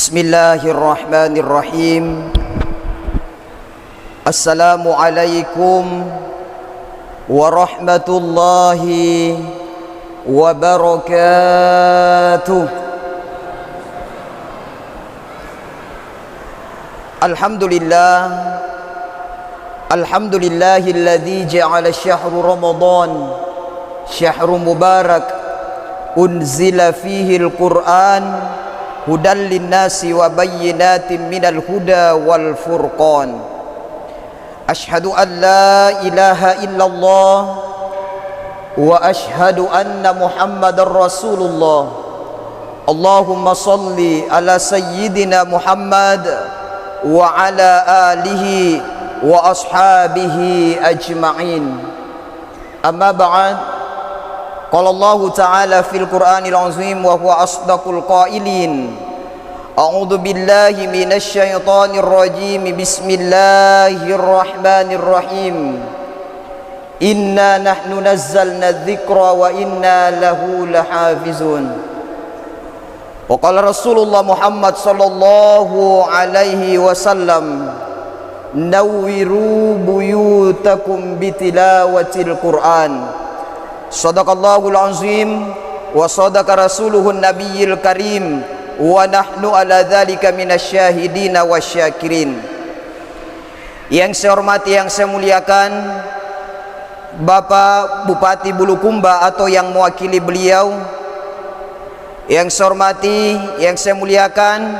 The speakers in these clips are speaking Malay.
Bismillahirrahmanirrahim. Assalamualaikum warahmatullahi wabarakatuh. Alhamdulillahilladzi ja'ala syahru Ramadan syahru mubarak unzila fihi al-Qur'an hudan linnasi wa bayyinatin minal huda wal furqan. Ashhadu an la ilaha illallah wa ashhadu anna Muhammadar Rasulullah. Allahumma salli ala sayyidina Muhammad wa ala alihi wa ashabihi ajma'in. Amma ba'd. Qala Allah Ta'ala fil Qur'anil Azim wa huwa asdaqul qailin. A'udzu billahi minasy syaithanir rajim. Bismillahirrahmanirrahim. Inna nahnu nazzalna dzikra wa inna lahu lahafizun. Wa qala Rasulullah Muhammad sallallahu alaihi wasallam, nawwiru buyutakum bitilawatil Qur'an. Sadaqallahul azim wa sadaqa rasuluhun nabiyil karim wa nahnu ala dzalika minasyahidina wasyakirin. Yang saya hormati, yang saya muliakan Bapak Bupati Bulukumba atau yang mewakili beliau. Yang saya hormati, yang saya muliakan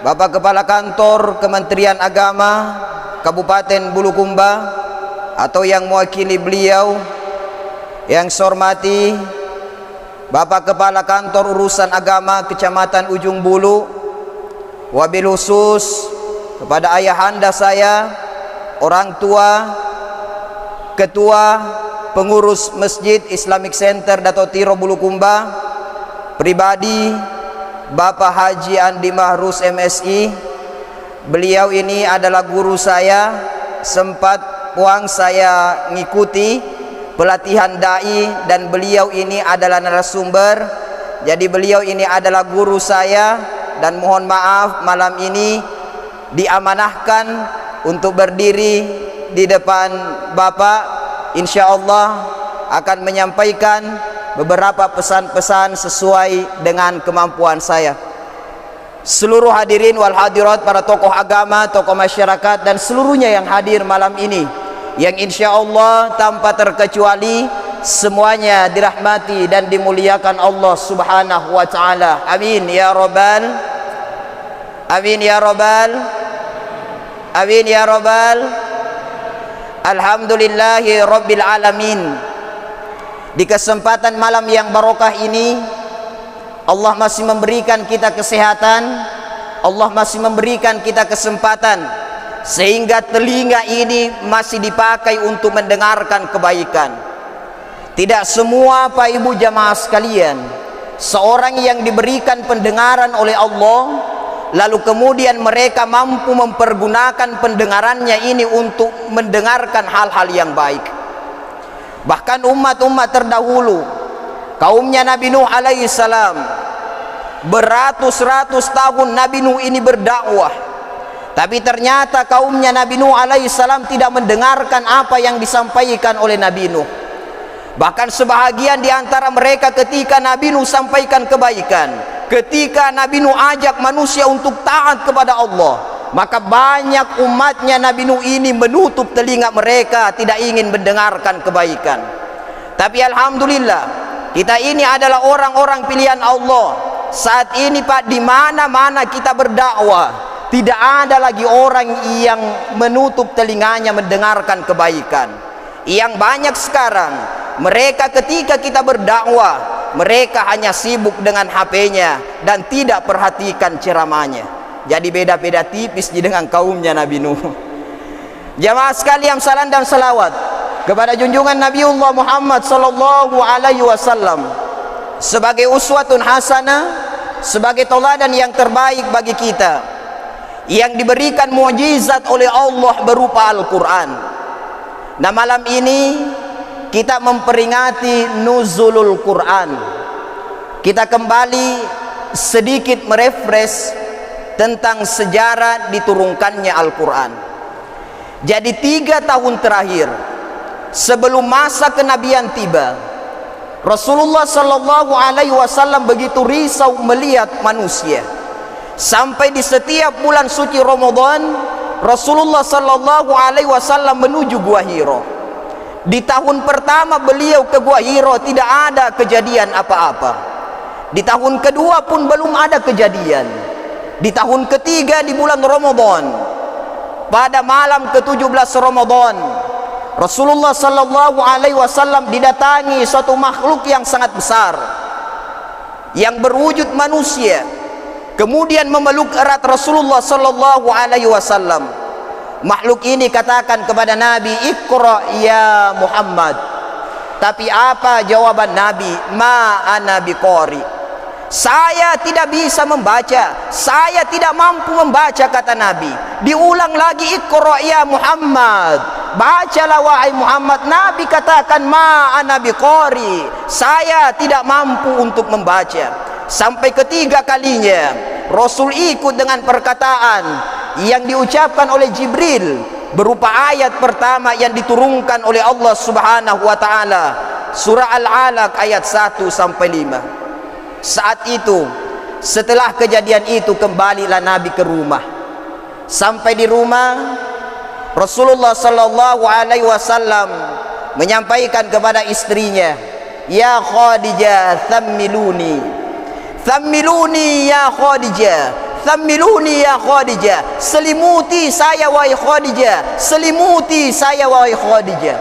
Bapak Kepala Kantor Kementerian Agama Kabupaten Bulukumba atau yang mewakili beliau. Yang saya hormati Bapak Kepala Kantor Urusan Agama Kecamatan Ujung Bulu, wabil khusus kepada ayahanda saya, orang tua, ketua pengurus Masjid Islamic Center Dato Tiro Bulukumba, pribadi Bapak Haji Andi Mahrus MSI. Beliau ini adalah guru saya, sempat puang saya ngikuti pelatihan dai, dan beliau ini adalah narasumber. Jadi beliau ini adalah guru saya, dan mohon maaf malam ini diamanahkan untuk berdiri di depan Bapak. Insya Allah akan menyampaikan beberapa pesan-pesan sesuai dengan kemampuan saya. Seluruh hadirin wal hadirat, para tokoh agama, tokoh masyarakat, dan seluruhnya yang hadir malam ini, yang insya Allah tanpa terkecuali semuanya dirahmati dan dimuliakan Allah subhanahu wa ta'ala. Amin ya rabbal, amin ya rabbal, amin ya rabbal. Alhamdulillahi rabbil alamin. Di kesempatan malam yang barokah ini, Allah masih memberikan kita kesehatan, Allah masih memberikan kita kesempatan, sehingga telinga ini masih dipakai untuk mendengarkan kebaikan. Tidak semua Pak Ibu jamaah sekalian, seorang yang diberikan pendengaran oleh Allah, lalu kemudian mereka mampu mempergunakan pendengarannya ini untuk mendengarkan hal-hal yang baik. Bahkan umat-umat terdahulu, kaumnya Nabi Nuh alaihissalam, beratus-ratus tahun Nabi Nuh ini berdakwah, tapi ternyata kaumnya Nabi Nuh alaihissalam tidak mendengarkan apa yang disampaikan oleh Nabi Nuh. Bahkan sebahagian di antara mereka ketika Nabi Nuh sampaikan kebaikan, ketika Nabi Nuh ajak manusia untuk taat kepada Allah, maka banyak umatnya Nabi Nuh ini menutup telinga mereka, tidak ingin mendengarkan kebaikan. Tapi alhamdulillah, kita ini adalah orang-orang pilihan Allah. Saat ini Pak, di mana-mana kita berdakwah, tidak ada lagi orang yang menutup telinganya mendengarkan kebaikan. Yang banyak sekarang, mereka ketika kita berdakwah, mereka hanya sibuk dengan HP-nya dan tidak perhatikan ceramahnya. Jadi beda-beda tipis dengan kaumnya Nabi Nuh. Jamaah sekalian, salam dan salawat kepada junjungan Nabiullah Muhammad sallallahu alaihi wasallam sebagai uswatun hasanah, sebagai tauladan yang terbaik bagi kita, yang diberikan mukjizat oleh Allah berupa Al-Quran. Nah, malam ini kita memperingati nuzulul Quran. Kita kembali sedikit merefresh tentang sejarah diturunkannya Al-Quran. Jadi 3 tahun terakhir sebelum masa kenabian tiba, Rasulullah Sallallahu Alaihi Wasallam begitu risau melihat manusia. Sampai di setiap bulan suci Ramadan, Rasulullah Sallallahu Alaihi Wasallam menuju Gua Hiro. Di tahun pertama beliau ke Gua Hiro tidak ada kejadian apa-apa. Di tahun kedua pun belum ada kejadian. Di tahun ketiga di bulan Ramadan, pada malam ke-17 Ramadan, Rasulullah Sallallahu Alaihi Wasallam didatangi suatu makhluk yang sangat besar, yang berwujud manusia, kemudian memeluk erat Rasulullah Sallallahu Alaihi Wasallam. Makhluk ini katakan kepada Nabi, "Iqra ya Muhammad." Tapi apa jawaban Nabi? "Ma ana biqari." Saya tidak bisa membaca, saya tidak mampu membaca, kata Nabi. Diulang lagi, "Iqra ya Muhammad." Bacalah wahai Muhammad. Nabi katakan, "Ma ana biqari." Saya tidak mampu untuk membaca. Sampai ketiga kalinya Rasul ikut dengan perkataan yang diucapkan oleh Jibril berupa ayat pertama yang diturunkan oleh Allah Subhanahu wa taala, surah Al-Alaq ayat 1 sampai 5. Saat itu, setelah kejadian itu, kembalilah Nabi ke rumah. Sampai di rumah, Rasulullah Sallallahu Alaihi Wasallam menyampaikan kepada istrinya, "Ya Khadijah, thammiluni, thammiluni ya Khadijah, thammiluni ya Khadijah." Selimuti saya wahai Khadijah, selimuti saya wahai Khadijah.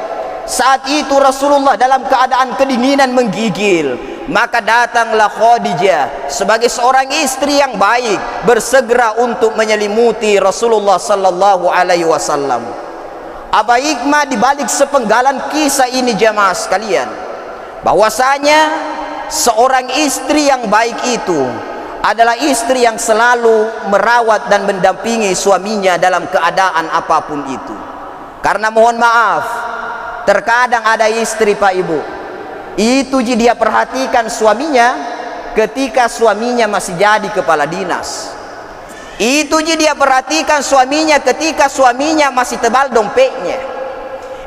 Saat itu Rasulullah dalam keadaan kedinginan menggigil. Maka datanglah Khadijah sebagai seorang istri yang baik, bersegera untuk menyelimuti Rasulullah Sallallahu Alaihi Wasallam. Apa hikmah dibalik sepenggalan kisah ini jamaah sekalian? Bahwasanya seorang istri yang baik itu adalah istri yang selalu merawat dan mendampingi suaminya dalam keadaan apapun itu. Karena mohon maaf, terkadang ada istri, Pak Ibu, itu dia perhatikan suaminya ketika suaminya masih jadi kepala dinas. Itu dia perhatikan suaminya ketika suaminya masih tebal dompetnya.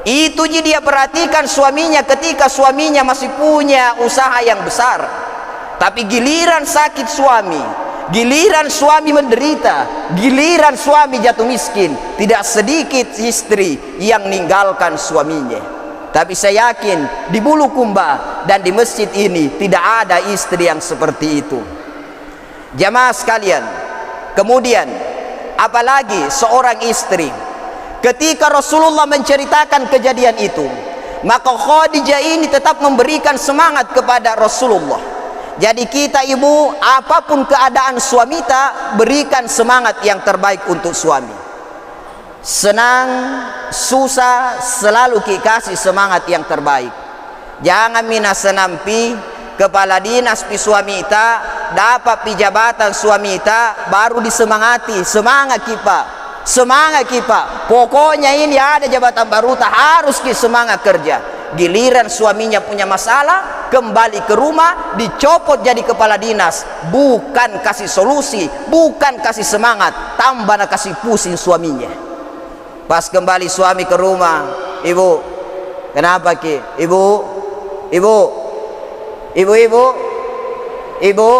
Itu dia perhatikan suaminya ketika suaminya masih punya usaha yang besar. Tapi giliran sakit suami, giliran suami menderita, giliran suami jatuh miskin, tidak sedikit istri yang meninggalkan suaminya. Tapi saya yakin di Bulukumba dan di masjid ini tidak ada istri yang seperti itu. Jamaah sekalian, kemudian apalagi seorang istri, ketika Rasulullah menceritakan kejadian itu, maka Khadijah ini tetap memberikan semangat kepada Rasulullah. Jadi kita ibu, apapun keadaan suami kita, berikan semangat yang terbaik untuk suami. Senang, susah, selalu kasih semangat yang terbaik. Jangan mina senampi kepala dinas pi suami ita, dapat pi jabatan suami ita, baru disemangati. Semangat kita, semangat kita. Pokoknya ini ada jabatan baru, tak harus ki semangat kerja. Giliran suaminya punya masalah, kembali ke rumah, dicopot jadi kepala dinas. Bukan kasih solusi, bukan kasih semangat, tambah nak kasih pusing suaminya. Pas kembali suami ke rumah, "Ibu, kenapa ki? Ibu, ibu, ibu, ibu, ibu."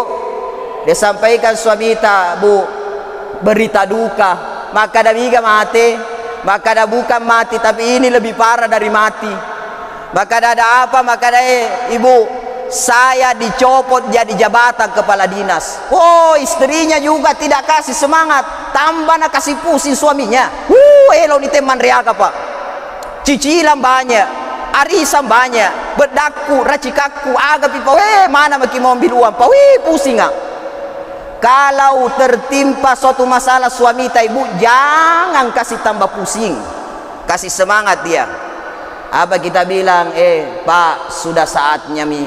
Dia sampaikan suami ita, "Bu, berita duka, maka dah biga mati, maka dah bukan mati, tapi ini lebih parah dari mati. Maka dah ada apa? Maka dah ibu, saya dicopot jadi jabatan kepala dinas." Oh, istrinya juga tidak kasih semangat, tambah nak kasih pusing suaminya. Elo ni teman reaga Pak, cicilan banyak, arisan banyak, bedaku, racikaku, aga pipa, mana maki mau ambil uang Pak, pusing ah. Kalau tertimpa suatu masalah suami ta ibu, jangan kasih tambah pusing, kasih semangat dia. Apa kita bilang, Pak, sudah saatnya mi.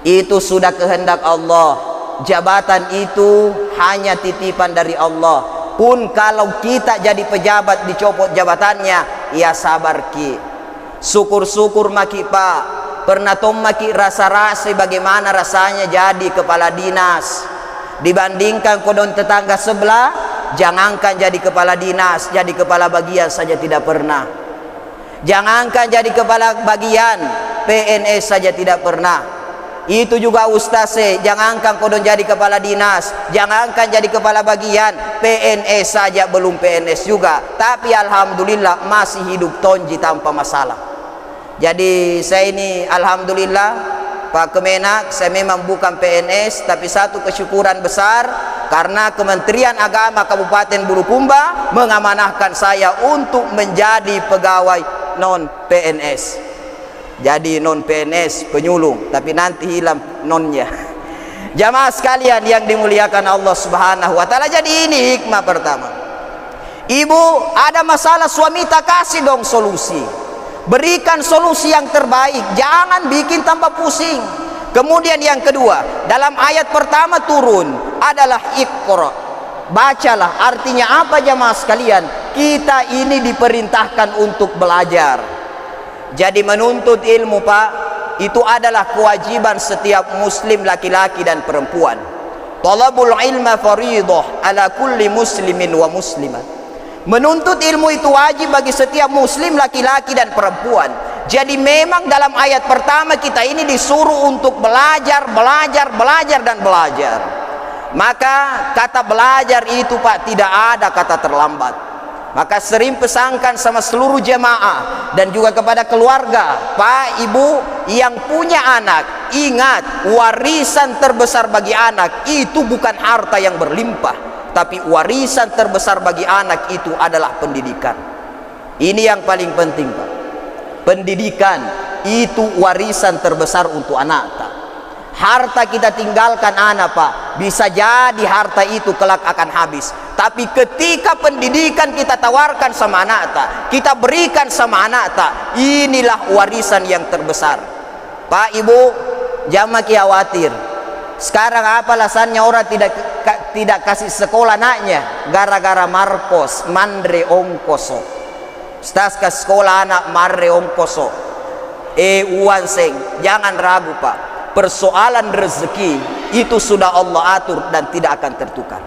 Itu sudah kehendak Allah. Jabatan itu hanya titipan dari Allah. Pun kalau kita jadi pejabat dicopot jabatannya, ya sabar ki. Syukur-syukur maki Pak. Pernah tom maki rasa-rasa bagaimana rasanya jadi kepala dinas. Dibandingkan kodon tetangga sebelah, jangankan jadi kepala dinas, jadi kepala bagian saja tidak pernah. Jangankan jadi kepala bagian, PNS saja tidak pernah. Itu juga ustaz, jangankan kodon jadi kepala dinas, jangankan jadi kepala bagian, PNS saja belum PNS juga. Tapi alhamdulillah masih hidup tonji tanpa masalah. Jadi saya ini alhamdulillah Pak Kemenak, saya memang bukan PNS, tapi satu kesyukuran besar karena Kementerian Agama Kabupaten Bulukumba mengamanahkan saya untuk menjadi pegawai non PNS. Jadi non PNS penyulung, tapi nanti hilang nonnya. Jamaah sekalian yang dimuliakan Allah Subhanahu wa taala. Jadi ini hikmah pertama. Ibu, ada masalah suami, tak kasih dong solusi. Berikan solusi yang terbaik, jangan bikin tambah pusing. Kemudian yang kedua, dalam ayat pertama turun adalah Iqra. Bacalah, artinya apa jamaah sekalian? Kita ini diperintahkan untuk belajar. Jadi menuntut ilmu Pak, itu adalah kewajiban setiap muslim laki-laki dan perempuan. Talabul ilma fariidah ala kulli muslimin wa muslimah. Menuntut ilmu itu wajib bagi setiap muslim laki-laki dan perempuan. Jadi memang dalam ayat pertama kita ini disuruh untuk belajar, belajar dan belajar. Maka kata belajar itu Pak tidak ada kata terlambat. Maka sering pesankan sama seluruh jemaah dan juga kepada keluarga, Pak Ibu yang punya anak, ingat warisan terbesar bagi anak itu bukan harta yang berlimpah, tapi warisan terbesar bagi anak itu adalah pendidikan. Ini yang paling penting Pak. Pendidikan itu warisan terbesar untuk anak Pak. Harta kita tinggalkan anak Pak, bisa jadi harta itu kelak akan habis. Tapi ketika pendidikan kita tawarkan sama anak tak, kita berikan sama anak tak, inilah warisan yang terbesar. Pak Ibu, jangan khawatir. Sekarang apa alasannya orang tidak kasih sekolah anaknya? Gara-gara Marcos, Mandre Ongkoso. Stas ke sekolah anak Mandre Ongkoso. Uan seng, jangan ragu Pak. Persoalan rezeki itu sudah Allah atur dan tidak akan tertukar.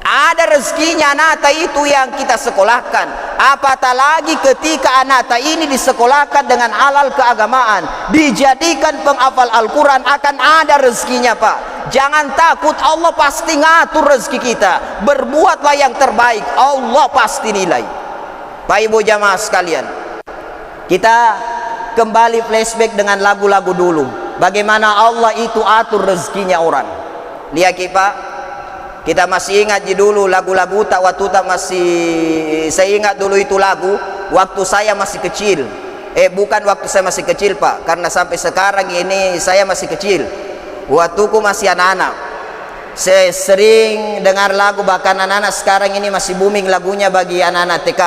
Ada rezekinya anata itu yang kita sekolahkan. Apatah lagi ketika anata ini disekolahkan dengan halal keagamaan, dijadikan penghafal Al-Quran, akan ada rezekinya Pak. Jangan takut, Allah pasti ngatur rezeki kita. Berbuatlah yang terbaik, Allah pasti nilai. Pak Ibu jamaah sekalian, kita kembali flashback dengan lagu-lagu dulu. Bagaimana Allah itu atur rezekinya orang. Lihat Pak, kita masih ingat dulu lagu-lagu tak waktu tak masih, saya ingat dulu itu lagu waktu saya masih kecil. Bukan waktu saya masih kecil Pak, karena sampai sekarang ini saya masih kecil. Waktuku masih anak-anak. Saya sering dengar lagu, bahkan anak-anak sekarang ini masih booming lagunya bagi anak-anak TK.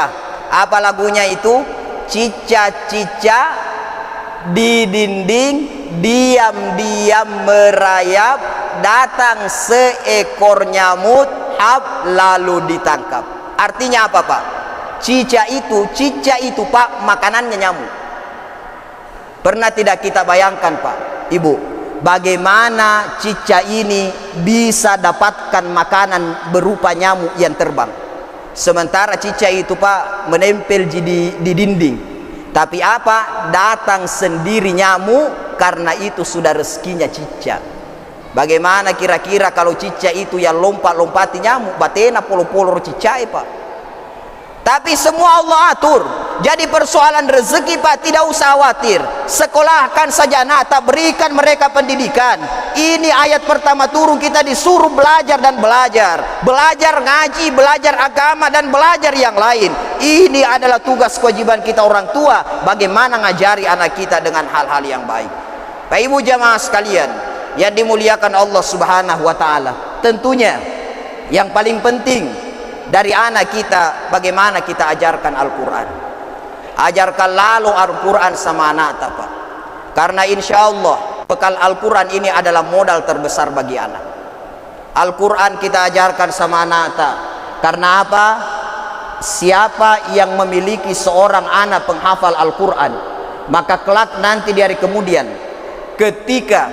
Apa lagunya itu? Cica-cica di dinding diam-diam merayap, datang seekor nyamuk hap lalu ditangkap. Artinya apa Pak? Cica itu Pak makanannya nyamuk. Pernah tidak kita bayangkan Pak Ibu, bagaimana cica ini bisa dapatkan makanan berupa nyamuk yang terbang? Sementara cica itu Pak menempel di dinding. Tapi apa? Datang sendiri nyamuk, karena itu sudah rezekinya cica. Bagaimana kira-kira kalau cica itu yang lompat-lompati nyamuk, batena polo-polo cica Pak. Tapi semua Allah atur. Jadi persoalan rezeki Pak tidak usah khawatir. Sekolahkan saja anak, tak berikan mereka pendidikan. Ini ayat pertama turun, kita disuruh belajar dan belajar. Belajar ngaji, belajar agama dan belajar yang lain. Ini adalah tugas kewajiban kita orang tua, bagaimana ngajari anak kita dengan hal-hal yang baik. Pak Ibu jamaah sekalian yang dimuliakan Allah Subhanahu wa taala, tentunya yang paling penting dari anak kita, bagaimana kita ajarkan Al-Quran. Ajarkan lalu Al-Quran sama anak Pak. Karena insya Allah bekal Al-Quran ini adalah modal terbesar bagi anak. Al-Quran kita ajarkan sama anak tak. Karena apa? Siapa yang memiliki seorang anak penghafal Al-Quran, maka kelak nanti di hari kemudian ketika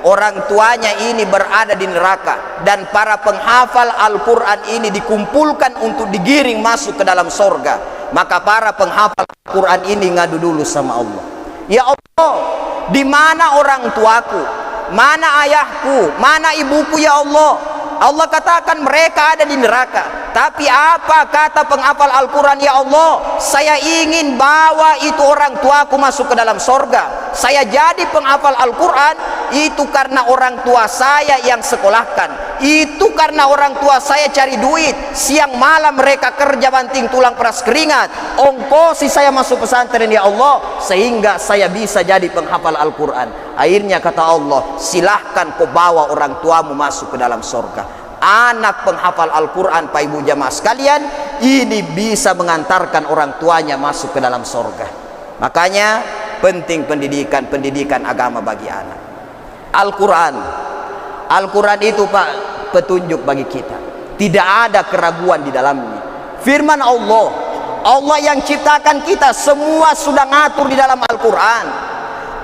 orang tuanya ini berada di neraka, dan para penghafal Al-Quran ini dikumpulkan untuk digiring masuk ke dalam sorga, maka para penghafal Al-Quran ini ngadu dulu sama Allah, ya Allah, di mana orang tuaku, mana ayahku, mana ibuku ya Allah? Allah katakan mereka ada di neraka. Tapi apa kata penghafal Al-Quran? Ya Allah, saya ingin bawa itu orang tuaku masuk ke dalam sorga. Saya jadi penghafal Al-Quran itu karena orang tua saya yang sekolahkan, itu karena orang tua saya cari duit, siang malam mereka kerja banting tulang peras keringat, ongkosi saya masuk pesantren ya Allah, sehingga saya bisa jadi penghafal Al-Quran. Akhirnya kata Allah, silahkan kau bawa orang tuamu masuk ke dalam sorga. Anak penghafal Al-Quran, Pak Ibu jamaah sekalian, ini bisa mengantarkan orang tuanya masuk ke dalam sorga. Makanya penting pendidikan agama bagi anak. Al-Quran itu Pak, petunjuk bagi kita, tidak ada keraguan di dalamnya. Firman Allah, Allah yang ciptakan kita semua sudah ngatur di dalam Al-Quran.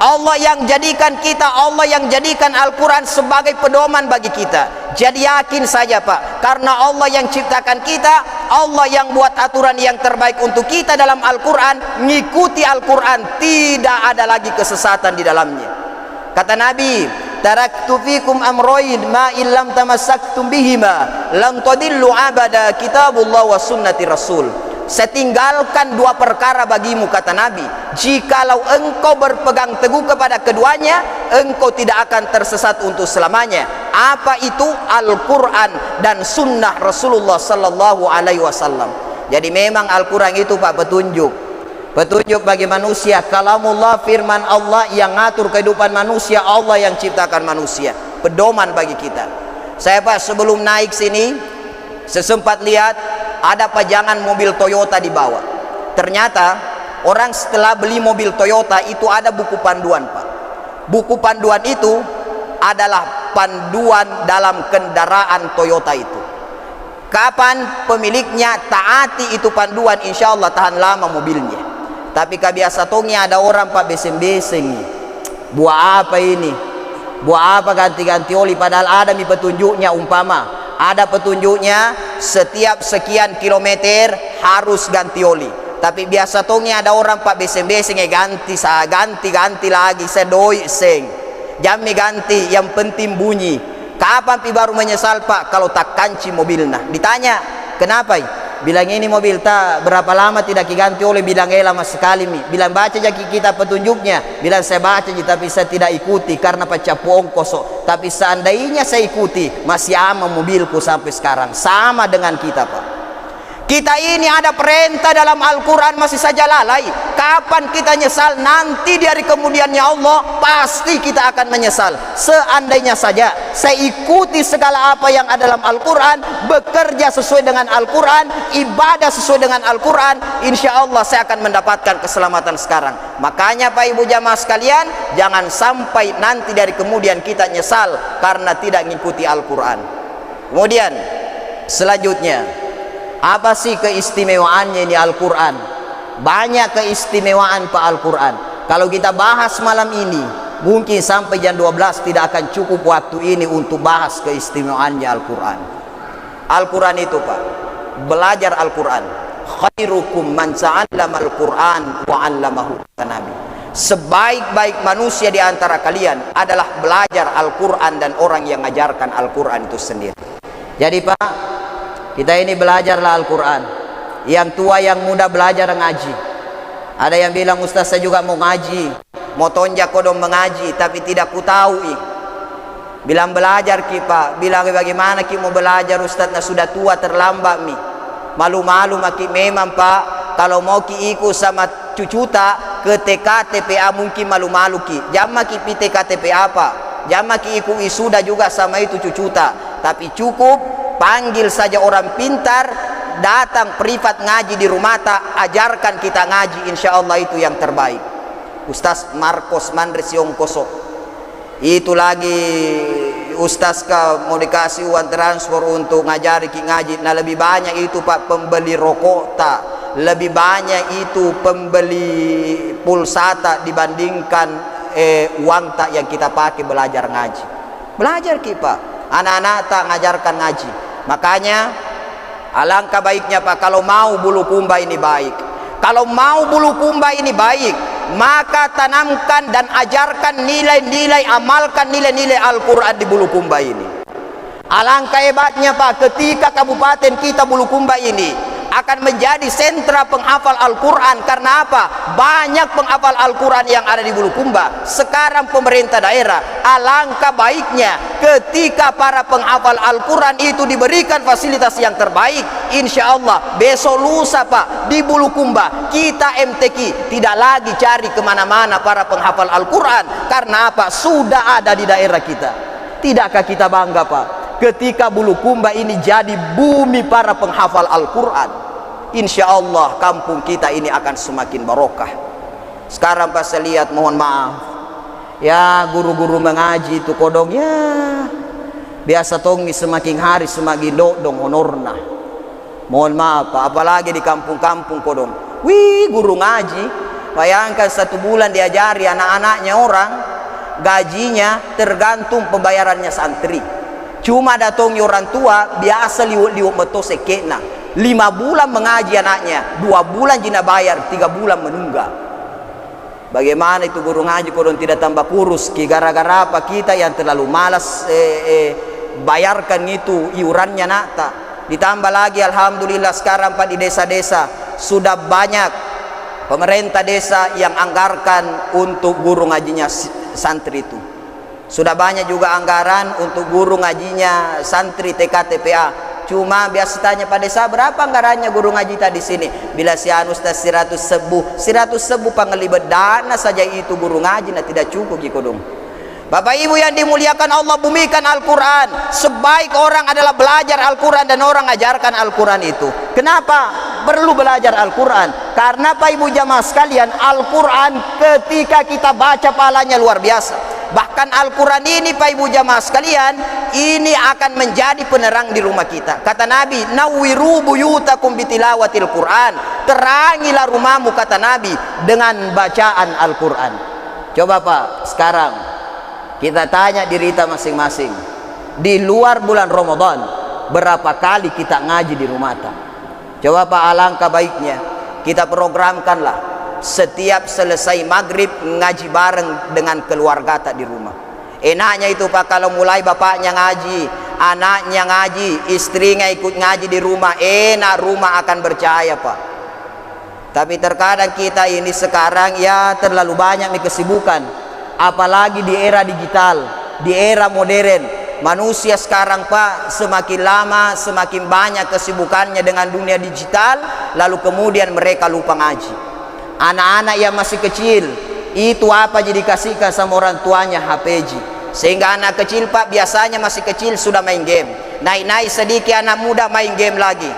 Allah yang jadikan kita, Allah yang jadikan Al-Quran sebagai pedoman bagi kita. Jadi yakin saja Pak, karena Allah yang ciptakan kita, Allah yang buat aturan yang terbaik untuk kita dalam Al-Quran. Ngikuti Al-Quran, tidak ada lagi kesesatan di dalamnya. Kata Nabi, taraktu fikum amroin ma illam tamassaktum bihima lam tadillu abada, kitabullah wa sunnati rasul. Saya tinggalkan dua perkara bagimu, kata Nabi, jikalau engkau berpegang teguh kepada keduanya, engkau tidak akan tersesat untuk selamanya. Apa itu? Al-Quran dan sunnah Rasulullah Sallallahu Alaihi Wasallam. Jadi memang Al-Quran itu Pak, petunjuk bagi manusia. Kalamullah, firman Allah yang ngatur kehidupan manusia, Allah yang ciptakan manusia, pedoman bagi kita. Saya Pak sebelum naik sini sesempat lihat ada pajangan mobil Toyota di bawah. Ternyata orang setelah beli mobil Toyota itu ada buku panduan Pak. Buku panduan itu adalah panduan dalam kendaraan Toyota itu. Kapan pemiliknya taati itu panduan, insya Allah tahan lama mobilnya. Tapi kebiasaannya ada orang Pak beseng-beseng, buat apa ini, buat apa ganti-ganti oli, padahal ada petunjuknya. Umpama ada petunjuknya setiap sekian kilometer harus ganti oli, tapi biasa tongnya ada orang Pak beseng-beseng ganti lagi, saya doi seng jami ganti, yang penting bunyi. Kapan pi baru menyesal Pak? Kalau tak kanci mobilnya. Ditanya kenapa? Bilang ini mobil tak berapa lama tidak diganti oli, bilang lama sekali mi. Bilang baca jaki kita petunjuknya, bilang saya baca tapi saya tidak ikuti karena pacapu ongkos. Tapi seandainya saya ikuti, masih aman mobilku sampai sekarang. Sama dengan kita Pak, kita ini ada perintah dalam Al-Quran masih saja lalai. Kapan kita nyesal? Nanti di hari kemudiannya Allah pasti kita akan menyesal. Seandainya saja saya ikuti segala apa yang ada dalam Al-Quran, bekerja sesuai dengan Al-Quran, ibadah sesuai dengan Al-Quran, insya Allah saya akan mendapatkan keselamatan sekarang. Makanya Pak Ibu jamaah sekalian, jangan sampai nanti dari kemudian kita nyesal karena tidak mengikuti Al-Quran. Kemudian selanjutnya, apa sih keistimewaannya ini Al-Quran? Banyak keistimewaan Pak Al-Quran. Kalau kita bahas malam ini, mungkin sampai jam 12 tidak akan cukup waktu ini untuk bahas keistimewaannya Al-Quran. Al-Quran itu Pak, belajar Al-Quran. Khairukum man ta'allama Al-Quran wa 'allamahu, kata Nabi. Sebaik-baik manusia di antara kalian adalah belajar Al-Quran dan orang yang mengajarkan Al-Quran itu sendiri. Jadi Pak, kita ini belajarlah Al-Quran. Yang tua yang muda belajar ngaji. Ada yang bilang, Ustaz saya juga mau ngaji, mau tonjak kodong mengaji, tapi tidak ku tahu. Bilang belajar ki Pak. Bilang bagaimana ki mau belajar Ustaz, nah sudah tua terlambat mi. Malu-malu maki memang Pak. Kalau mau ki ikut sama cucuta ke TKTPA mungkin malu-malu ki. Jamma ki pi TKTPA Pak. Jamma ki ikut wisuda juga sama itu cucuta. Tapi cukup panggil saja orang pintar, datang privat ngaji di rumah tak, ajarkan kita ngaji, insya Allah itu yang terbaik. Ustaz Marcos Mandres Yongkoso itu lagi Ustaz mau dikasih uang transfer untuk ngajari ki ngaji. Nah lebih banyak itu Pak pembeli rokok tak, lebih banyak itu pembeli pulsa tak dibandingkan uang tak yang kita pakai belajar ngaji. Belajar kita, anak-anak tak ngajarkan ngaji. Makanya alangkah baiknya Pak, kalau mau Bulukumba ini baik, kalau mau Bulukumba ini baik, maka tanamkan dan ajarkan nilai-nilai, amalkan nilai-nilai Al-Quran di Bulukumba ini. Alangkah hebatnya Pak, ketika kabupaten kita Bulukumba ini akan menjadi sentra penghafal Al-Quran. Karena apa? Banyak penghafal Al-Quran yang ada di Bulukumba. Sekarang pemerintah daerah, alangkah baiknya ketika para penghafal Al-Quran itu diberikan fasilitas yang terbaik. Insya Allah besok lusa Pak, di Bulukumba kita MTQ tidak lagi cari kemana-mana para penghafal Al-Quran. Karena apa? Sudah ada di daerah kita. Tidakkah kita bangga Pak, ketika Bulukumba ini jadi bumi para penghafal Al-Quran? Insya Allah kampung kita ini akan semakin barokah. Sekarang pas saya lihat, mohon maaf ya, guru-guru mengaji itu kodong ya biasa tongi semakin hari semakin dong honorna. Mohon maaf Pak, apalagi di kampung-kampung kodong. Wih, guru ngaji, bayangkan 1 bulan diajari anak-anaknya orang, gajinya tergantung pembayarannya santri. Cuma datang orang tua biasa liwat meto sekena 5 bulan mengaji anaknya, 2 bulan jina bayar, 3 bulan menunggak. Bagaimana itu guru ngaji kodong tidak tambah kurus? Gara-gara apa? Kita yang terlalu malas bayarkan itu iurannya nakta. Ditambah lagi alhamdulillah sekarang Pak, di desa-desa sudah banyak pemerintah desa yang anggarkan untuk guru ngajinya santri itu. Sudah banyak juga anggaran untuk guru ngajinya santri TK-TPA. Cuma biasa tanya pada desa, berapa anggarannya guru ngaji tadi sini? Bila si anu 100 sebu pangelibet dana saja itu guru ngaji nah tidak cukup gikodong. Bapak Ibu yang dimuliakan Allah, bumikan Al-Quran. Sebaik orang adalah belajar Al-Quran dan orang ajarkan Al-Quran itu. Kenapa perlu belajar Al-Quran? Karena Pak Ibu jamaah sekalian, Al-Quran ketika kita baca pahalanya luar biasa. Bahkan Al-Quran ini Pak Ibu jamaah sekalian, ini akan menjadi penerang di rumah kita. Kata Nabi, nawwiru buyutakum bitilawatil Quran. Terangilah rumahmu, kata Nabi, dengan bacaan Al-Quran. Coba Pak, sekarang kita tanya diri kita masing-masing, di luar bulan Ramadan berapa kali kita ngaji di rumah ta? Coba Pak, alangkah baiknya kita programkanlah setiap selesai maghrib ngaji bareng dengan keluarga tak di rumah. Enaknya itu Pak, kalau mulai bapaknya ngaji, anaknya ngaji, istrinya ikut ngaji di rumah, enak, rumah akan bercahaya Pak. Tapi terkadang kita ini sekarang ya terlalu banyak kesibukan. Apalagi di era digital, di era modern, manusia sekarang Pak semakin lama semakin banyak kesibukannya dengan dunia digital, lalu kemudian mereka lupa ngaji. Anak-anak yang masih kecil itu apa jadi kasihkan sama orang tuanya HPG, sehingga anak kecil Pak biasanya masih kecil sudah main game, naik-naik sedikit anak muda main game lagi.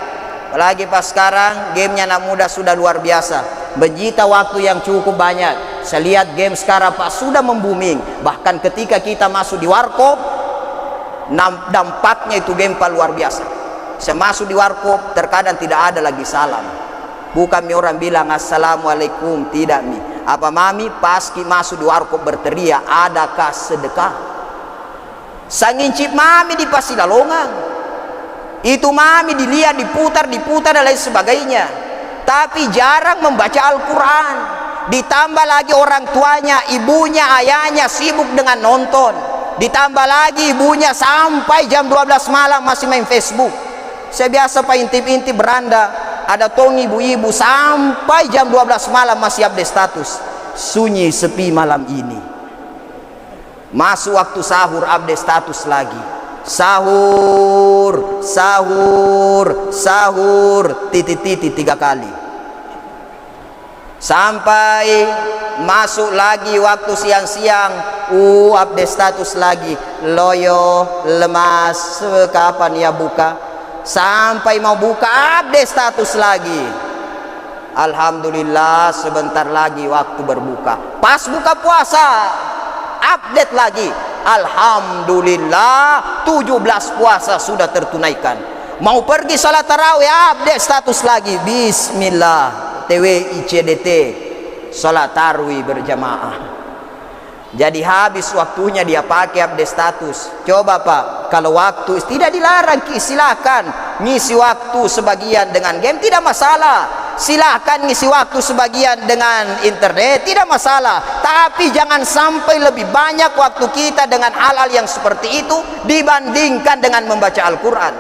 Apalagi pas sekarang gamenya anak muda sudah luar biasa, menyita waktu yang cukup banyak. Saya lihat game sekarang Pak sudah membuming. Bahkan ketika kita masuk di warkop, dampaknya itu game Pak luar biasa. Saya masuk di warkop, terkadang tidak ada lagi salam. Bukan mi orang bilang assalamualaikum, tidak mi. Apa mami paski masuk di warkop berteriak, adakah sedekah? Sangincip mami di Pasilalongan. Itu mami dilihat, diputar dan lain sebagainya. Tapi jarang membaca Al-Quran. Ditambah lagi orang tuanya, ibunya, ayahnya sibuk dengan nonton. Ditambah lagi ibunya sampai jam 12 malam masih main Facebook. Saya biasa Pak intip-intip beranda, ada tong ibu-ibu sampai jam 12 malam masih update status. Sunyi sepi malam ini. Masuk waktu sahur update status lagi. Sahur, sahur, sahur, titik-titik 3 kali. Sampai masuk lagi waktu siang-siang, update status lagi. Loyo, lemas, kapan ya buka? Sampai mau buka, update status lagi. Alhamdulillah sebentar lagi waktu berbuka. Pas buka puasa, update lagi. Alhamdulillah 17 puasa sudah tertunaikan. Mau pergi salat tarawih, update status lagi. Bismillah, TWI CDT salat tarawih berjamaah. Jadi habis waktunya dia pakai update status. Coba Pak, kalau waktu tidak dilarang, silakan ngisi waktu sebagian dengan game, tidak masalah. Silakan ngisi waktu sebagian dengan internet, tidak masalah. Tapi jangan sampai lebih banyak waktu kita dengan hal-hal yang seperti itu dibandingkan dengan membaca Al-Quran.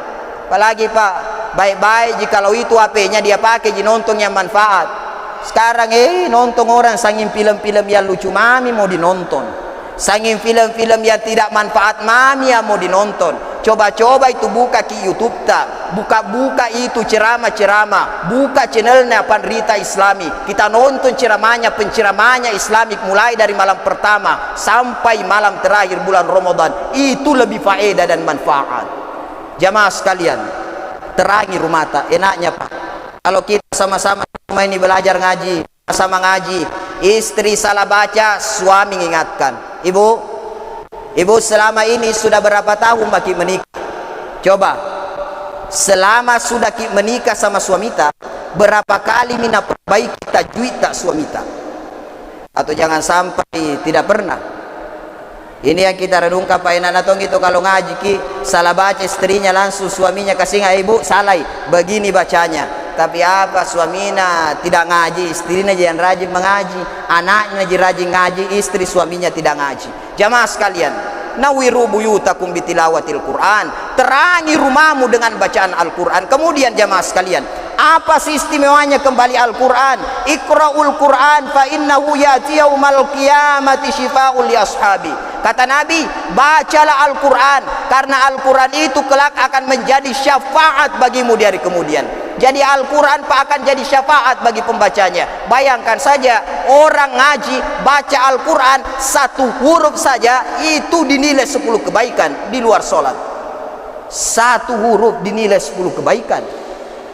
Apalagi Pak, baik-baik jikalau itu HP-nya dia pakai di nonton yang manfaat. Sekarang nonton orang sangin film-film yang lucu mami mau dinonton, sangin film-film yang tidak manfaat mami yang mau dinonton. Coba-coba itu buka ki YouTube tak, buka-buka itu ceramah-ceramah, buka channelnya Pandrita Islami, kita nonton penceramahnya Islamik mulai dari malam pertama sampai malam terakhir bulan Ramadan. Itu lebih faedah dan manfaat. Jamaah sekalian, terangi rumah tak enaknya Pak. Kalau kita sama-sama ini belajar ngaji, sama ngaji, istri salah baca, suami mengingatkan. Ibu selama ini sudah berapa tahun Maki menikah? Coba, selama sudah menikah sama suami tak, berapa kali mina perbaiki tajwid tak suami tak? Atau jangan sampai tidak pernah. Ini yang kita renungkan Pak Enanatong itu, kalau ngaji ki salah baca istrinya langsung suaminya kasih ibu salah begini bacanya. Tapi apa, suaminya tidak ngaji, istrinya yang rajin mengaji, anaknya rajin ngaji, istri suaminya tidak ngaji. Jamaah sekalian, nawiru buyutakum bitilawatil Quran, terangi rumahmu dengan bacaan Al-Quran. Kemudian jamaah sekalian, apa sih istimewanya kembali Al-Quran? Iqra'ul Quran fa innahu ya'ti yaumal qiyamati syifa'ul li ashabi. Kata Nabi, bacalah Al-Quran, karena Al-Quran itu kelak akan menjadi syafaat bagimu di hari kemudian. Jadi Al-Quran Pak akan jadi syafaat bagi pembacanya. Bayangkan saja, orang ngaji baca Al-Quran satu huruf saja itu dinilai 10 kebaikan di luar sholat. Satu huruf dinilai 10 kebaikan.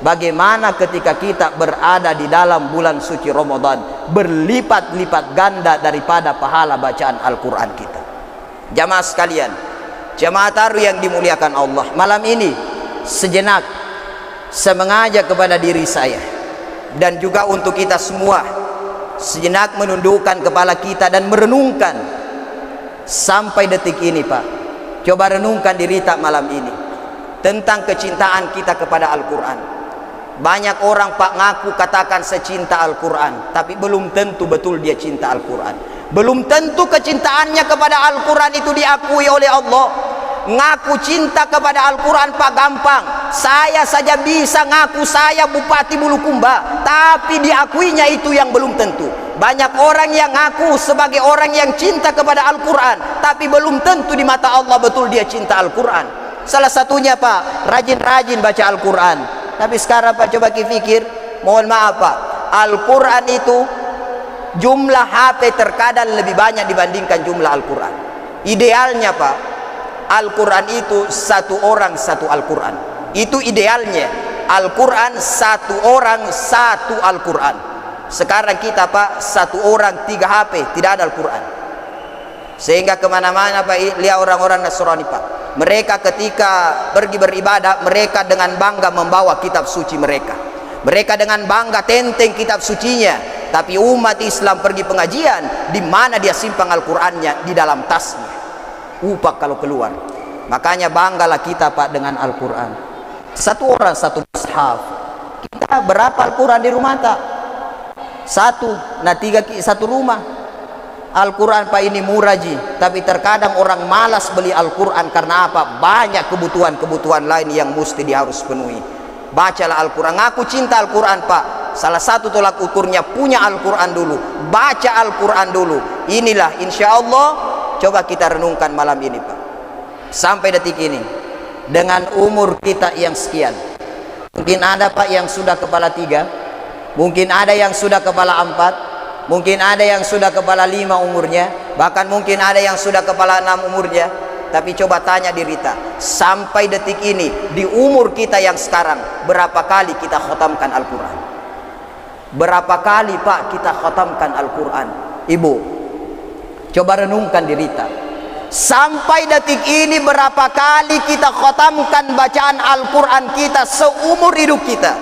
Bagaimana ketika kita berada di dalam bulan suci Ramadan, berlipat-lipat ganda daripada pahala bacaan Al-Quran kita. Jamaah sekalian, jamaah taruh yang dimuliakan Allah, malam ini sejenak saya mengajak kepada diri saya dan juga untuk kita semua, sejenak menundukkan kepala kita dan merenungkan sampai detik ini Pak. Coba renungkan diri tak malam ini tentang kecintaan kita kepada Al-Quran. Banyak orang Pak ngaku katakan secinta Al-Quran, tapi belum tentu betul dia cinta Al-Quran. Belum tentu kecintaannya kepada Al-Quran itu diakui oleh Allah. Ngaku cinta kepada Al-Quran Pak gampang. Saya saja bisa ngaku saya Bupati Bulukumba, tapi diakuinya itu yang belum tentu. Banyak orang yang ngaku sebagai orang yang cinta kepada Al-Quran, tapi belum tentu di mata Allah betul dia cinta Al-Quran. Salah satunya Pak, rajin-rajin baca Al-Quran. Tapi sekarang Pak coba pikir, mohon maaf Pak, Al-Quran itu jumlah HP terkadang lebih banyak dibandingkan jumlah Al-Quran. Idealnya Pak, Al-Quran itu satu orang satu Al-Quran. Itu idealnya. Al-Quran satu orang satu Al-Quran. Sekarang kita Pak, satu orang 3 HP, tidak ada Al-Quran. Sehingga kemana-mana Pak, lihat orang-orang Nasrani Pak, mereka ketika pergi beribadah, mereka dengan bangga membawa kitab suci mereka. Mereka dengan bangga tenteng kitab sucinya. Tapi umat Islam pergi pengajian, di mana dia simpang Al-Qurannya? Di dalam tasnya. Upak kalau keluar. Makanya banggalah kita Pak dengan Al-Quran. Satu orang satu mushaf. Kita berapa Al-Quran di rumah tak? Satu. Nah 3 satu rumah. Al-Quran Pak ini murah ji, tapi terkadang orang malas beli Al-Quran karena apa? Banyak kebutuhan-kebutuhan lain yang mesti dia harus penuhi. Bacalah Al-Quran. Ngaku cinta Al-Quran Pak, salah satu tolak ukurnya punya Al-Quran dulu, baca Al-Quran dulu. Inilah insya Allah. Coba kita renungkan malam ini Pak, sampai detik ini, dengan umur kita yang sekian, mungkin ada Pak yang sudah kepala 3, mungkin ada yang sudah kepala 4, mungkin ada yang sudah kepala 5 umurnya, bahkan mungkin ada yang sudah kepala 6 umurnya. Tapi coba tanya diri kita, sampai detik ini, di umur kita yang sekarang, berapa kali kita khatamkan Al-Quran? Berapa kali Pak kita khatamkan Al-Quran? Ibu, coba renungkan diri kita, sampai detik ini berapa kali kita khatamkan bacaan Al-Quran kita seumur hidup kita?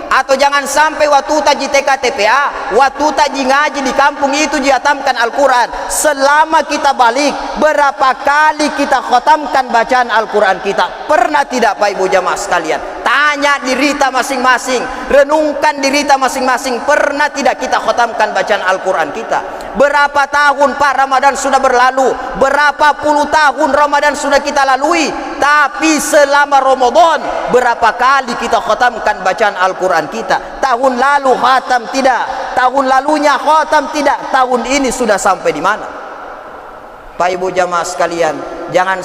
Atau jangan sampai waktu taji TKTPA, waktu taji ngaji di kampung itu dihatamkan Al-Quran. Selama kita balik, berapa kali kita khotamkan bacaan Al-Quran kita? Pernah tidak Pak Ibu jamaah sekalian? Tanya diri kita masing-masing, renungkan diri kita masing-masing, pernah tidak kita khotamkan bacaan Al-Quran kita? Berapa tahun Pak Ramadan sudah berlalu, berapa puluh tahun Ramadan sudah kita lalui, tapi selama Ramadan berapa kali kita khotamkan bacaan Al-Quran kita? Tahun lalu khatam tidak, tahun lalunya khatam tidak, tahun ini sudah sampai di mana? Pak Ibu jamaah sekalian, jangan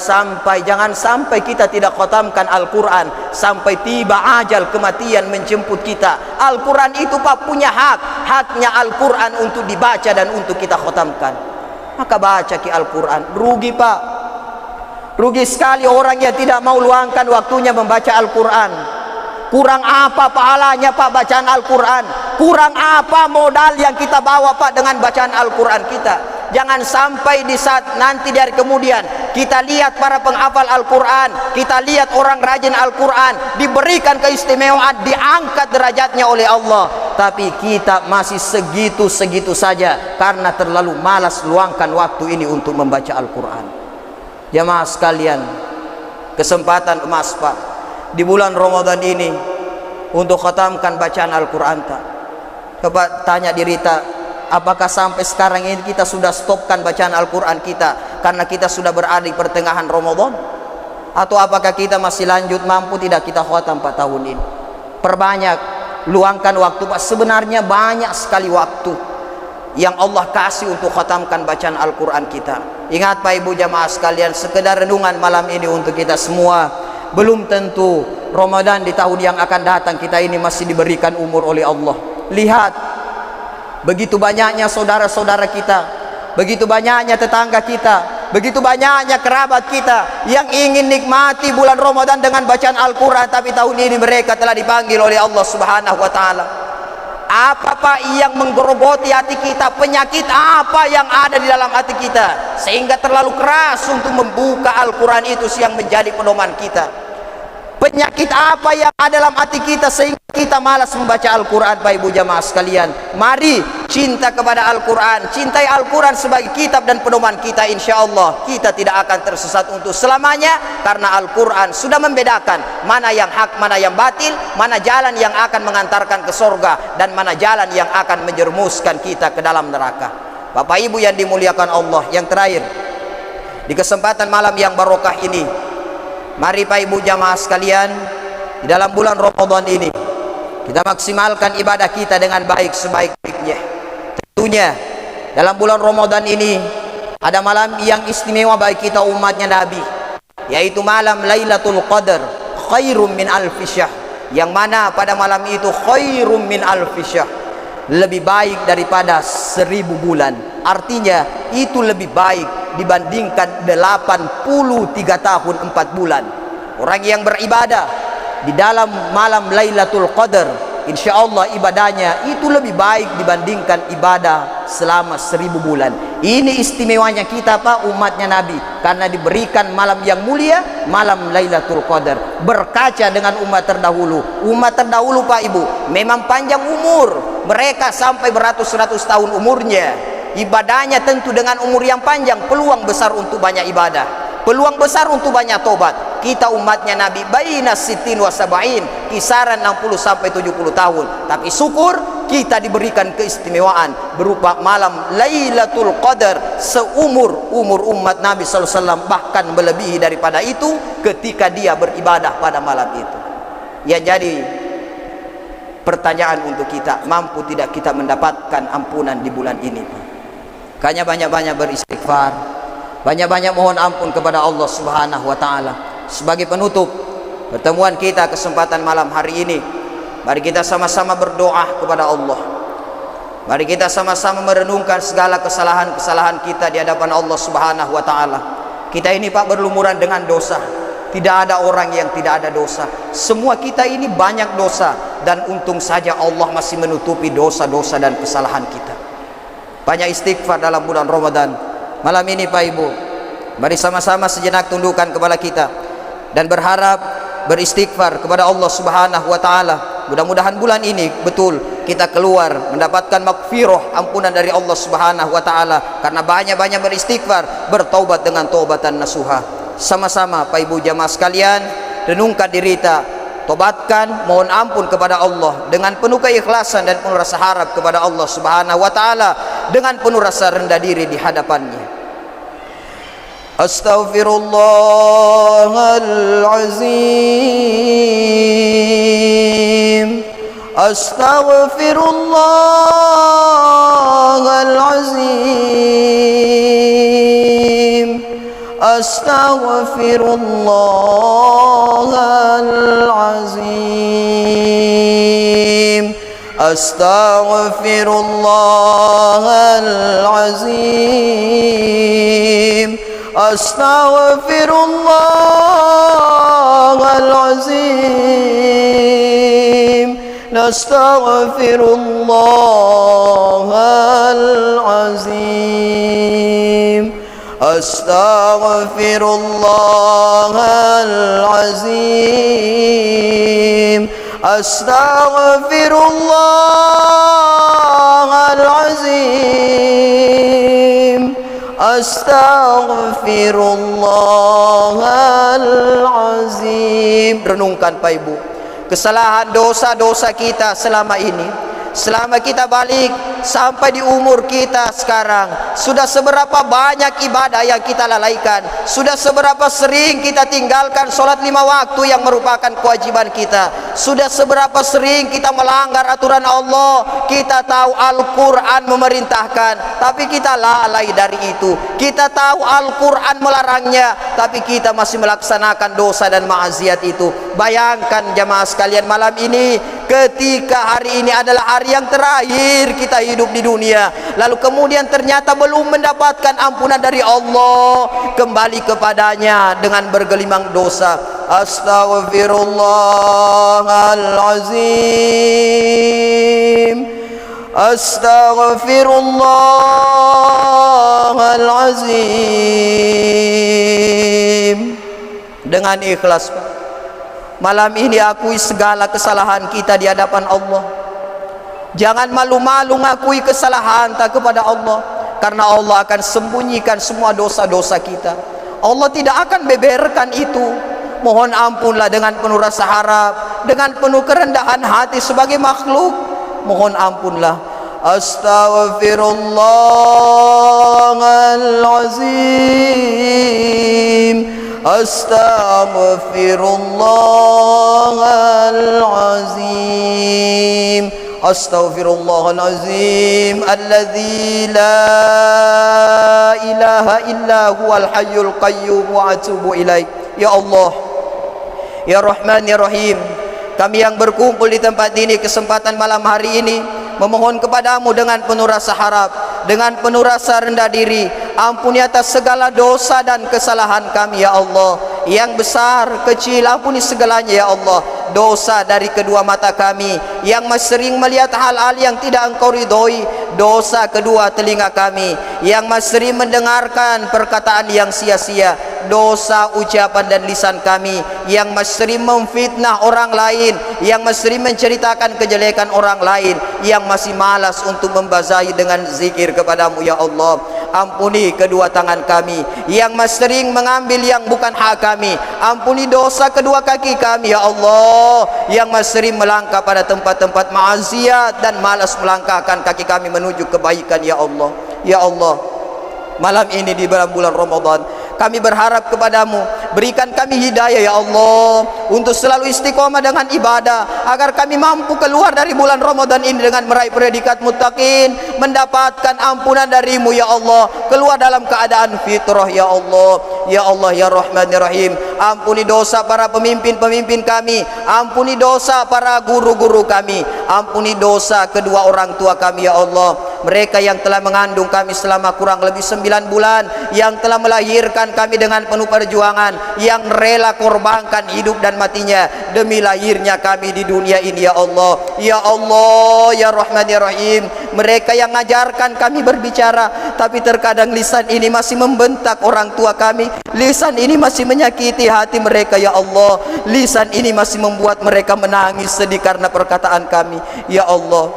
sampai kita tidak khotamkan Al-Quran sampai tiba ajal kematian menjemput kita. Al-Quran itu Pak punya haknya Al-Quran untuk dibaca dan untuk kita khotamkan. Maka baca ki Al-Quran. Rugi Pak, rugi sekali orang yang tidak mau luangkan waktunya membaca Al-Quran. Kurang apa pahalanya Pak bacaan Al-Quran? Kurang apa modal yang kita bawa Pak dengan bacaan Al-Quran kita? Jangan sampai di saat nanti dari kemudian kita lihat para penghafal Al-Quran, kita lihat orang rajin Al-Quran, diberikan keistimewaan, diangkat derajatnya oleh Allah, tapi kita masih segitu-segitu saja karena terlalu malas luangkan waktu ini untuk membaca Al-Quran. Jamaah sekalian, kesempatan emas Pak di bulan Ramadan ini untuk khatamkan bacaan Al-Quran tak? Coba tanya diri tak, apakah sampai sekarang ini kita sudah stopkan bacaan Al-Quran kita karena kita sudah berada di pertengahan Ramadan? Atau apakah kita masih lanjut, mampu tidak kita khatam 4 tahun ini? Perbanyak, luangkan waktu Pak. Sebenarnya banyak sekali waktu yang Allah kasih untuk khatamkan bacaan Al-Quran kita. Ingat Pak Ibu jamaah sekalian, sekedar renungan malam ini untuk kita semua. Belum tentu Ramadan di tahun yang akan datang kita ini masih diberikan umur oleh Allah. Lihat, begitu banyaknya saudara-saudara kita, begitu banyaknya tetangga kita, begitu banyaknya kerabat kita yang ingin nikmati bulan Ramadan dengan bacaan Al-Quran, tapi tahun ini mereka telah dipanggil oleh Allah Subhanahu wa Ta'ala. Apa Pak yang menggerogoti hati kita? Penyakit apa yang ada di dalam hati kita sehingga terlalu keras untuk membuka Al-Quran itu yang menjadi pedoman kita? Penyakit apa yang ada dalam hati kita sehingga kita malas membaca Al-Quran? Bapak Ibu jamaah sekalian, mari cinta kepada Al-Quran, cintai Al-Quran sebagai kitab dan pedoman kita. Insya Allah kita tidak akan tersesat untuk selamanya, karena Al-Quran sudah membedakan mana yang hak, mana yang batil, mana jalan yang akan mengantarkan ke surga dan mana jalan yang akan menjerumuskan kita ke dalam neraka. Bapak Ibu yang dimuliakan Allah, yang terakhir di kesempatan malam yang barokah ini, mari Pak Ibu jamaah sekalian, di dalam bulan Ramadan ini kita maksimalkan ibadah kita dengan baik sebaik-baiknya. Tentunya dalam bulan Ramadan ini ada malam yang istimewa bagi kita umatnya Nabi, yaitu malam Lailatul Qadar, khairum min alfi syahr. Yang mana pada malam itu khairum min alfi syahr, lebih baik daripada 1000 bulan. Artinya itu lebih baik dibandingkan 83 tahun 4 bulan. Orang yang beribadah di dalam malam Lailatul Qadar, insya Allah ibadahnya itu lebih baik dibandingkan ibadah selama 1000 bulan. Ini istimewanya kita Pak, umatnya Nabi, karena diberikan malam yang mulia, malam Lailatul Qadar. Berkaca dengan umat terdahulu. Umat terdahulu Pak Ibu memang panjang umur, mereka sampai beratus-ratus tahun umurnya. Ibadahnya tentu dengan umur yang panjang, peluang besar untuk banyak ibadah, peluang besar untuk banyak tobat. Kita umatnya Nabi baina sittin wa sab'in, kisaran 60 sampai 70 tahun. Tapi syukur kita diberikan keistimewaan berupa malam Lailatul Qadar seumur umat Nabi SAW, bahkan melebihi daripada itu ketika dia beribadah pada malam itu. Ya, jadi pertanyaan untuk kita, mampu tidak kita mendapatkan ampunan di bulan ini? Makanya banyak-banyak beristighfar, banyak-banyak mohon ampun kepada Allah Subhanahu wa Ta'ala. Sebagai penutup pertemuan kita kesempatan malam hari ini, mari kita sama-sama berdoa kepada Allah. Mari kita sama-sama merenungkan segala kesalahan-kesalahan kita di hadapan Allah Subhanahu wa Ta'ala. Kita ini Pak berlumuran dengan dosa. Tidak ada orang yang tidak ada dosa. Semua kita ini banyak dosa, dan untung saja Allah masih menutupi dosa-dosa dan kesalahan kita. Banyak istighfar dalam bulan Ramadan. Malam ini Pak Ibu, mari sama-sama sejenak tundukkan kepala kita dan berharap beristighfar kepada Allah Subhanahu wa Ta'ala Mudah-mudahan bulan ini betul kita keluar mendapatkan maghfirah, ampunan dari Allah Subhanahu wa taala, karena banyak-banyak beristighfar, bertaubat dengan taubatan nasuha. Sama-sama Pak Ibu jamaah sekalian, renungkan diri kita, tobatkan, mohon ampun kepada Allah dengan penuh keikhlasan dan penuh rasa harap kepada Allah Subhanahu wa taala, dengan penuh rasa rendah diri di hadapannya. Astaghfirullahalazim, astaghfirullahalazim, astaghfirullahalazim, astaghfirullahalazim, astaghfirullahalazim, nastaghfirullahalazim, astaghfirullahalazim, astaghfirullahalazim, astaghfirullahalazim. Renungkan Pak Ibu, kesalahan dosa-dosa kita selama ini, selama kita balik sampai di umur kita sekarang, sudah seberapa banyak ibadah yang kita lalaikan, sudah seberapa sering kita tinggalkan sholat 5 waktu yang merupakan kewajiban kita, sudah seberapa sering kita melanggar aturan Allah. Kita tahu Al-Quran memerintahkan, tapi kita lalai dari itu. Kita tahu Al-Quran melarangnya, tapi kita masih melaksanakan dosa dan maksiat itu. Bayangkan jamaah sekalian, malam ini ketika hari ini adalah hari yang terakhir kita hidup di dunia, lalu kemudian ternyata belum mendapatkan ampunan dari Allah, kembali kepadanya dengan bergelimang dosa. Astaghfirullahalazim, astaghfirullahalazim. Dengan ikhlas Pak, malam ini akui segala kesalahan kita di hadapan Allah. Jangan malu-malu ngakui kesalahan tak kepada Allah, karena Allah akan sembunyikan semua dosa-dosa kita. Allah tidak akan beberkan itu. Mohon ampunlah dengan penuh rasa harap, dengan penuh kerendahan hati sebagai makhluk. Mohon ampunlah. Astaghfirullahalazim, astaghfirullahalazim, astaghfirullahalazim, alladzi la ilaha illa huwal hayyul qayyum wa atubu ilaih. Ya Allah, ya Rahman ya Rahim, kami yang berkumpul di tempat ini kesempatan malam hari ini memohon kepadamu dengan penuh rasa harap, dengan penuh rasa rendah diri. Ampuni atas segala dosa dan kesalahan kami ya Allah, yang besar kecil ampuni segalanya ya Allah. Dosa dari kedua mata kami yang masih sering melihat hal-hal yang tidak Engkau ridhoi, dosa kedua telinga kami yang masih sering mendengarkan perkataan yang sia-sia, dosa ucapan dan lisan kami yang masih sering memfitnah orang lain, yang masih sering menceritakan kejelekan orang lain, yang masih malas untuk membasahi dengan zikir kepadamu ya Allah. Ampuni kedua tangan kami yang masih sering mengambil yang bukan hak kami. Ampuni dosa kedua kaki kami ya Allah, yang masih sering melangkah pada tempat-tempat maksiat dan malas melangkahkan kaki kami menuju kebaikan ya Allah. Ya Allah, malam ini di bulan Ramadan, kami berharap kepadamu, berikan kami hidayah ya Allah, untuk selalu istiqomah dengan ibadah, agar kami mampu keluar dari bulan Ramadan ini dengan meraih predikat muttaqin, mendapatkan ampunan darimu ya Allah, keluar dalam keadaan fitrah ya Allah. Ya Allah ya Rahman ya Rahim, ampuni dosa para pemimpin-pemimpin kami, ampuni dosa para guru-guru kami, ampuni dosa kedua orang tua kami ya Allah. mereka yang telah mengandung kami selama kurang lebih 9 bulan, yang telah melahirkan kami dengan penuh perjuangan, yang rela korbankan hidup dan matinya demi lahirnya kami di dunia ini ya Allah. Ya Allah ya Rahman ya Rahim, mereka yang mengajarkan kami berbicara, tapi terkadang lisan ini masih membentak orang tua kami, lisan ini masih menyakiti hati mereka ya Allah, lisan ini masih membuat mereka menangis sedih karena perkataan kami. Ya Allah,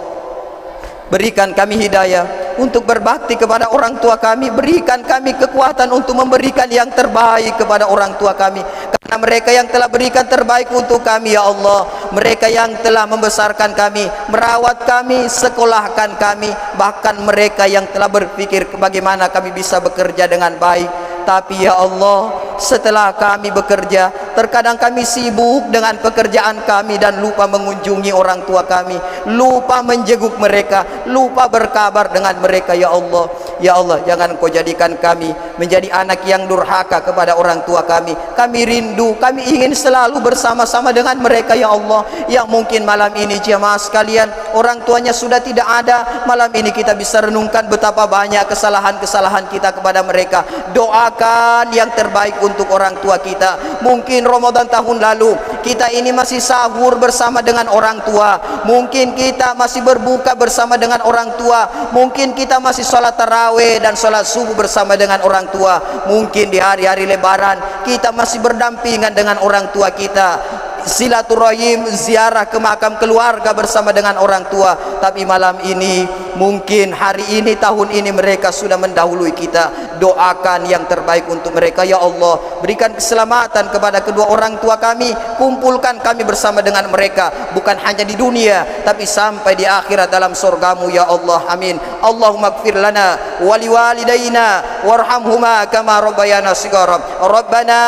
berikan kami hidayah untuk berbakti kepada orang tua kami, berikan kami kekuatan untuk memberikan yang terbaik kepada orang tua kami, karena mereka yang telah berikan terbaik untuk kami ya Allah, mereka yang telah membesarkan kami, merawat kami, sekolahkan kami, bahkan mereka yang telah berpikir bagaimana kami bisa bekerja dengan baik. Tapi ya Allah, setelah kami bekerja, terkadang kami sibuk dengan pekerjaan kami dan lupa mengunjungi orang tua kami, lupa menjenguk mereka, lupa berkabar dengan mereka ya Allah. Ya Allah, jangan Engkau jadikan kami menjadi anak yang durhaka kepada orang tua kami. Kami rindu, kami ingin selalu bersama-sama dengan mereka ya Allah. Yang mungkin malam ini jemaah sekalian, orang tuanya sudah tidak ada, malam ini kita bisa renungkan betapa banyak kesalahan-kesalahan kita kepada mereka. Doakan yang terbaik untuk orang tua kita. Mungkin Ramadan tahun lalu kita ini masih sahur bersama dengan orang tua, mungkin kita masih berbuka bersama dengan orang tua, mungkin kita masih sholat tarawih dan sholat subuh bersama dengan orang tua, mungkin di hari-hari lebaran kita masih berdampingan dengan orang tua kita, silaturahim, ziarah ke makam keluarga bersama dengan orang tua. Tapi malam ini, mungkin hari ini, tahun ini mereka sudah mendahului kita. Doakan yang terbaik untuk mereka ya Allah. Berikan keselamatan kepada kedua orang tua kami, kumpulkan kami bersama dengan mereka, bukan hanya di dunia tapi sampai di akhirat dalam surgamu ya Allah. Amin. Allahumma ighfir lana wa liwalidayna warhamhuma kama rabbayana shighara. Rabbana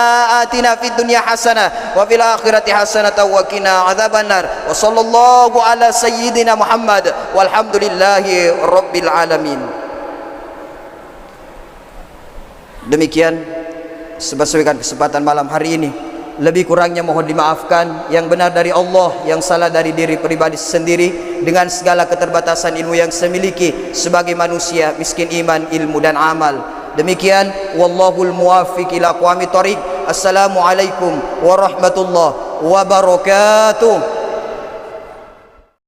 atina fid dunya hasanah wa fil akhirati hasanatan wa qina adzabannar. Wa sallallahu ala sayyidina Muhammad walhamdulillahi rabbil alamin. Demikian sebagai kesempatan malam hari ini. Lebih kurangnya mohon dimaafkan, yang benar dari Allah, yang salah dari diri pribadi sendiri, dengan segala keterbatasan ilmu yang saya miliki sebagai manusia miskin iman, ilmu dan amal. Demikian, wallahul muwaffiq ila aqwamit thoriq. Assalamualaikum warahmatullahi wabarakatuh.